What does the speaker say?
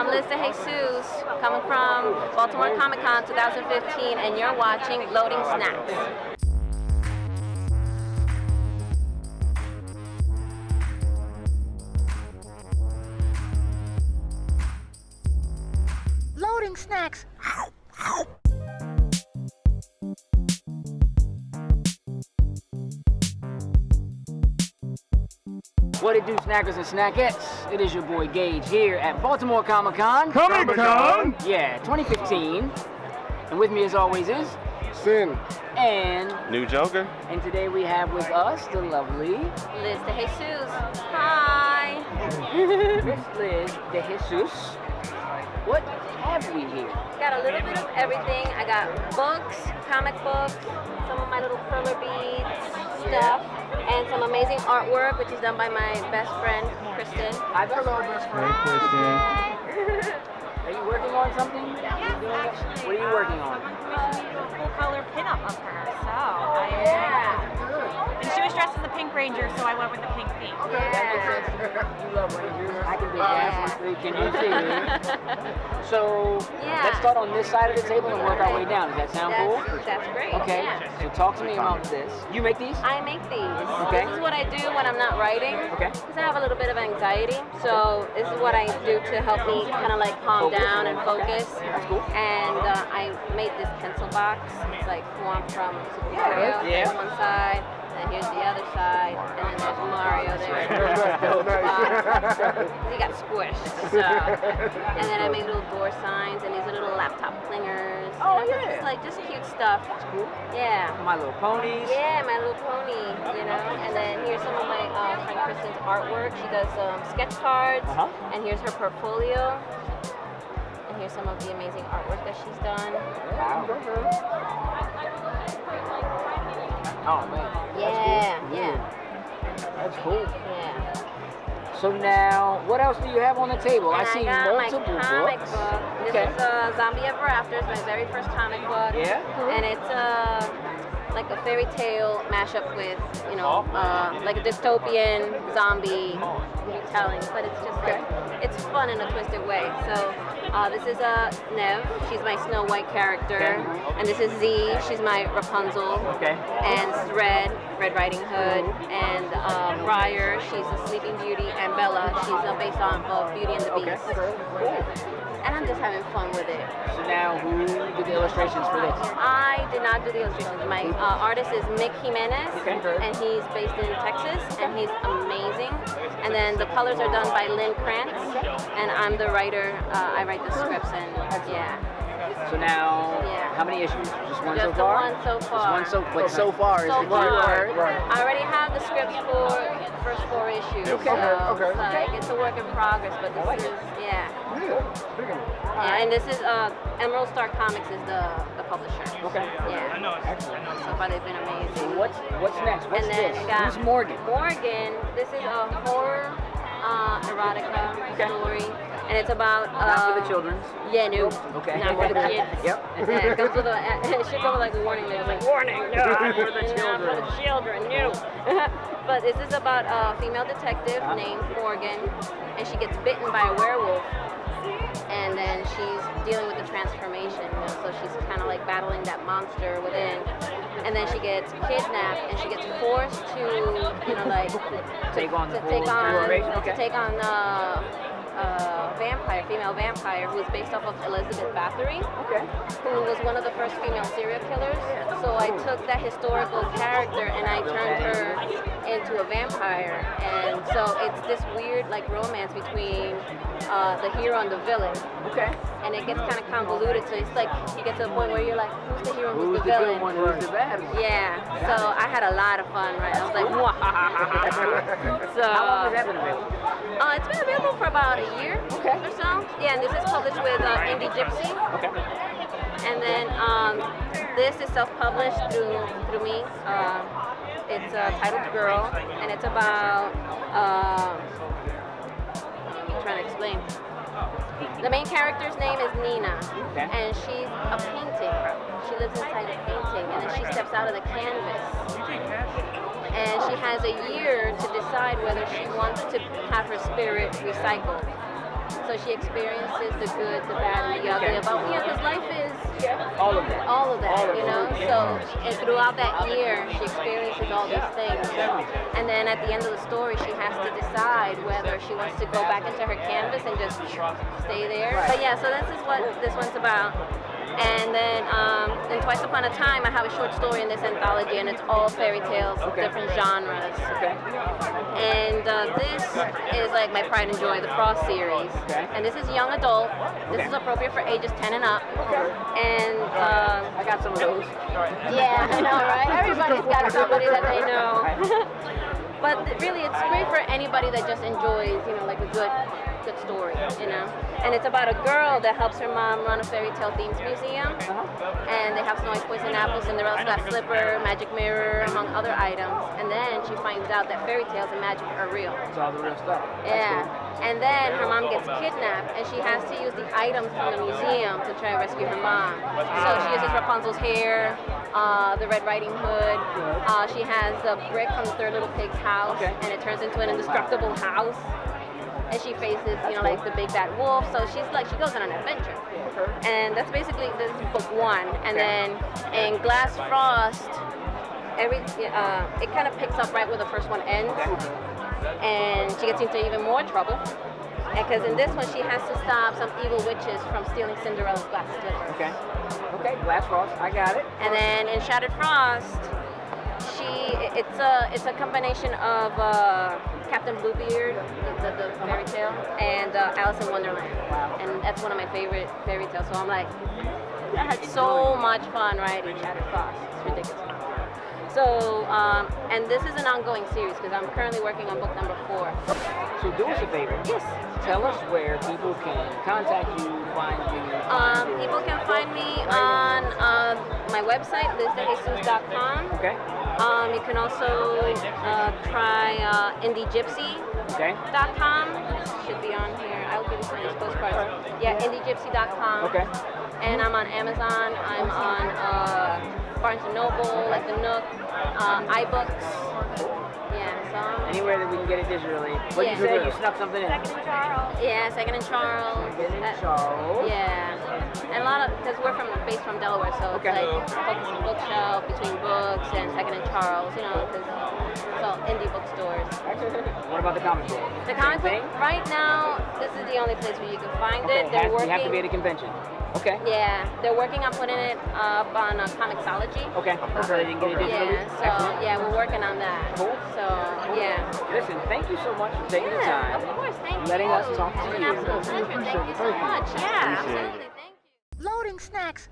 I'm Liz DeJesus, coming from Baltimore Comic Con 2015, and you're watching Loading Snacks. Loading Snacks. What it do, snackers and snackettes? It is your boy Gage here at Baltimore Comic Con. Comic Con? Yeah, 2015. And with me as always is Sin. And New Joker. And today we have with us the lovely Liz DeJesus. Hi. Miss Liz DeJesus. What have we here? Got a little bit of everything. I got books, comic books, some of my little perler beads stuff, and some amazing artwork, which is done by my best friend, Kristen. Hello, best friend. Kristen. Are you working on something? Yes, actually. What are you working on? We do a full color pinup of her, so Yeah. and she was dressed as the Pink Ranger, so I went with the pink theme. That makes sense. You love Rangers. I can do that. Can you see? So let's start on this side of the table and work our way down. Does that sound cool? That's great. Okay. Yeah. So talk to me about this. You make these? I make these. Okay. This is what I do when I'm not writing. Okay. Because I have a little bit of anxiety. So this is what I do to help me kind of like calm down and focus. That's cool. And I made this pencil box. It's like formed from Super Mario on one side. And here's the other side. And then there's Mario there. He got squished. So. And then I made little door signs and these are little laptop clingers. Oh, you know, yeah. Just cute stuff. That's cool. Yeah. My Little Ponies. Yeah, My Little Pony, you know. And then here's some of my friend Kristen's artwork. She does sketch cards. And here's her portfolio. And here's some of the amazing artwork that she's done. Wow. Oh, man. Yeah. That's cool. Yeah. So now, what else do you have on the table? And I see got multiple my comic books. book. This is Zombie Ever After. It's my very first comic book. Yeah? And it's like a fairy tale mashup with, you know, like a dystopian zombie retelling, but it's just like, it's fun in a twisted way. So this is Nev, she's my Snow White character, and this is Z, she's my Rapunzel, and this is Red Riding Hood, and Briar, she's the Sleeping Beauty, and Bella, she's based on Beauty and the Beast. And I'm just having fun with it. So now, who did the illustrations for this? I did not do the illustrations. My artist is Mick Jimenez, and he's based in Texas, and he's amazing. And then the colors are done by Lynn Krantz, and I'm the writer. I write the scripts, and So now, how many issues? Just one so just far? the one so far. But so far is the key word. I already have the scripts for the first 4 issues. So it's like, it's a work in progress, but this is, and this is, Emerald Star Comics is the publisher. Okay. Yeah. Excellent. So far they've been amazing. What's next? What's and then this? we got Who's Morgan? Morgan, this is a horror erotica story. And it's about Not for the children. Yeah, no. Okay. Not for the kids. Yep. Yeah, it comes with it should come with like a warning label. Like, warning, no, not for the children, no. But this is about a female detective named Morgan, and she gets bitten by a werewolf. And then she's dealing with the transformation, you know, so she's kind of like battling that monster within. And then she gets kidnapped, and she gets forced to, you know, like take on vampire, female vampire, who is based off of Elizabeth Bathory, who was one of the first female serial killers. So I took that historical character and I turned her into a vampire, and so it's this weird like romance between the hero and the villain. And it gets kind of convoluted, so it's like you get to the point where you're like, who's the hero, who's the villain? Who's the bad one? Yeah. So I had a lot of fun, right? I was like, so how long has that been available? It's been available for about a year or so. Yeah, and this is published with Indie Gypsy. And then this is self-published through me. It's titled Girl, and it's about I'm trying to explain. The main character's name is Nina, and she's a painting. She lives inside a painting, and then she steps out of the canvas. And she has a year to decide whether she wants to have her spirit recycled. So she experiences the good, the bad, and the ugly about, because life is All of that. all of that, All of you it. know. So and throughout that year, she experiences all these things, and then at the end of the story, she has to decide whether she wants to go back into her canvas and just stay there. But yeah, so this is what this one's about. And then Twice Upon a Time, I have a short story in this anthology, and it's all fairy tales, different genres. Okay. And this is like my pride and joy, the Frost series. Okay. And this is young adult. This is appropriate for ages 10 and up. And I got some of those. yeah, I know, right? Everybody's got somebody that they know. But really, it's great for anybody that just enjoys, like a good story, And it's about a girl that helps her mom run a fairy tale themes museum. And they have Snow White, Poison Apple, Cinderella's Glass Slipper, Magic Mirror, among other items. And then she finds out that fairy tales and magic are real. It's all the real stuff. Yeah. And then her mom gets kidnapped, and she has to use the items from the museum to try and rescue her mom. So she uses Rapunzel's hair, the Red Riding Hood. She has the brick from the Third Little Pig's house, and it turns into an indestructible house. And she faces, like the big bad wolf. So she goes on an adventure. And that's basically, this is book one. And then in Glass Frost, it kind of picks up right where the first one ends. And she gets into even more trouble. Because in this one, she has to stop some evil witches from stealing Cinderella's glass slipper. Okay, Glass Frost, I got it. And then in Shattered Frost, it's a combination of Captain Bluebeard, the fairy tale, and Alice in Wonderland. And that's one of my favorite fairy tales. So I'm like, I had so much fun writing Shattered Frost. It's ridiculous. So, and this is an ongoing series because I'm currently working on book number 4. So do us a favor. Yes. Tell us where people can contact you, find you. People can find me on my website, lizdejesus.com. Okay. You can also try indiegypsy.com. Should be on here. I'll give you some of these postcards. Yeah, indiegypsy.com. Okay. And I'm on Amazon. I'm on Barnes & Noble, like the Nook, iBooks. Yeah, so. Anywhere that we can get it digitally. What you said, you snuck something in. Second and Charles. Yeah, Second and Charles. Second and Charles. Yeah. And a lot of, because we're based from Delaware, so it's like Focus and Bookshelf, Between Books, and Second and Charles, because it's all indie bookstores. What about the comic book? The comic book, right now, this is the only place where you can find it. They're working. You have to be at a convention. Okay. Yeah, they're working on putting it up on Comixology. Okay. So they didn't get it digitally? Yeah, so we're working on that. Cool. So, yeah. Listen, thank you so much for taking the time. Of course, thank you. Letting us talk to It's you. an absolute pleasure. Thank you so much. Yeah, absolutely. Thank you. Loading snacks.